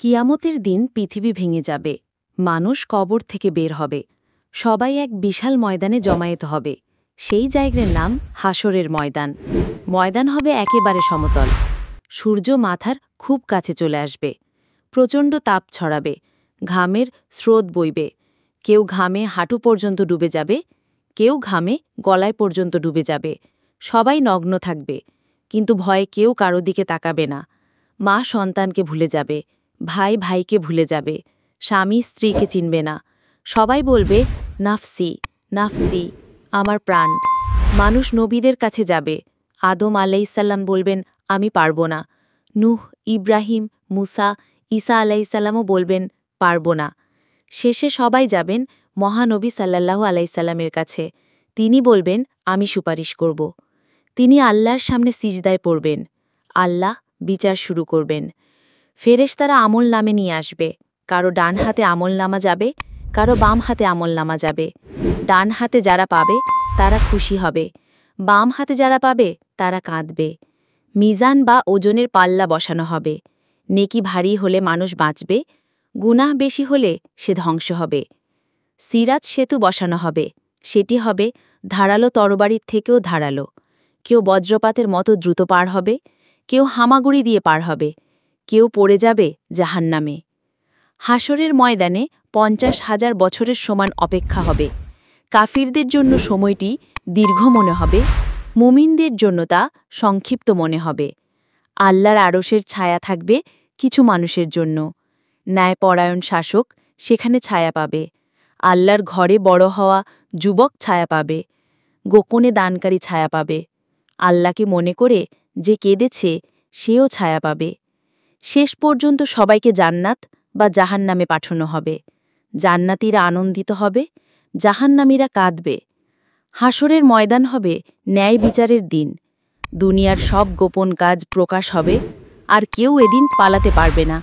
কিয়ামতের দিন পৃথিবী ভেঙে যাবে, মানুষ কবর থেকে বের হবে, সবাই এক বিশাল ময়দানে জমায়েত হবে। সেই জায়গার নাম হাসরের ময়দান। ময়দান হবে একেবারে সমতল, সূর্য মাথার খুব কাছে চলে আসবে, প্রচণ্ড তাপ ছড়াবে, ঘামের স্রোত বইবে, কেউ ঘামে হাঁটু পর্যন্ত ডুবে যাবে, কেউ ঘামে গলায় পর্যন্ত ডুবে যাবে। সবাই নগ্ন থাকবে, কিন্তু ভয়ে কেউ কারো দিকে তাকাবে না। মা সন্তানকে ভুলে যাবে, ভাই ভাইকে ভুলে যাবে, স্বামী স্ত্রীকে চিনবে না। সবাই বলবে, নাফসি নাফসি, আমার প্রাণ। মানুষ নবীদের কাছে যাবে, আদম আলাইসাল্লাম বলবেন, আমি পারব না। নূহ, ইব্রাহিম, মুসা, ঈসা আলাইসাল্লামও বলবেন, পারব না। শেষে সবাই যাবেন মহানবী সাল্লাল্লাহু আলাইসাল্লামের কাছে। তিনি বলবেন, আমি সুপারিশ করব। তিনি আল্লাহর সামনে সিজদায় পড়বেন, আল্লাহ বিচার শুরু করবেন। ফেরেশতারা আমল নামে নিয়ে আসবে, কারো ডান হাতে আমল নামা যাবে, কারো বাম হাতে আমল নামা যাবে। ডান হাতে যারা পাবে তারা খুশি হবে, বাম হাতে যারা পাবে তারা কাঁদবে। মিজান বা ওজনের পাল্লা বসানো হবে, নেকি ভারী হলে মানুষ বাঁচবে, গুনাহ বেশি হলে সে ধ্বংস হবে। সিরাত সেতু বসানো হবে, সেটি হবে ধারালো তরবারির থেকেও ধারালো। কেউ বজ্রপাতের মতো দ্রুত পার হবে, কেউ হামাগুড়ি দিয়ে পার হবে, কেউ পড়ে যাবে জাহান্নামে। হাসরের ময়দানে 50,000 বছরের সমান অপেক্ষা হবে। কাফিরদের জন্য সময়টি দীর্ঘ মনে হবে, মুমিনদের জন্য তা সংক্ষিপ্ত মনে হবে। আল্লাহর আরশের ছায়া থাকবে কিছু মানুষের জন্য। ন্যায়পরায়ণ শাসক সেখানে ছায়া পাবে। আল্লাহর ঘরে বড় হওয়া যুবক ছায়া পাবে, গোপনে দানকারী ছায়া পাবে। আল্লাহকে মনে করে যে কেঁদেছে সেও ছায়া পাবে। শেষ পর্যন্ত সবাইকে জান্নাত বা জাহান্নামে পাঠানো হবে। জান্নাতীরা আনন্দিত হবে, জাহান্নামীরা কাঁদবে। হাসরের ময়দান হবে ন্যায় বিচারের দিন। দুনিয়ার সব গোপন কাজ প্রকাশ হবে, আর কেউ এদিন পালাতে পারবে না।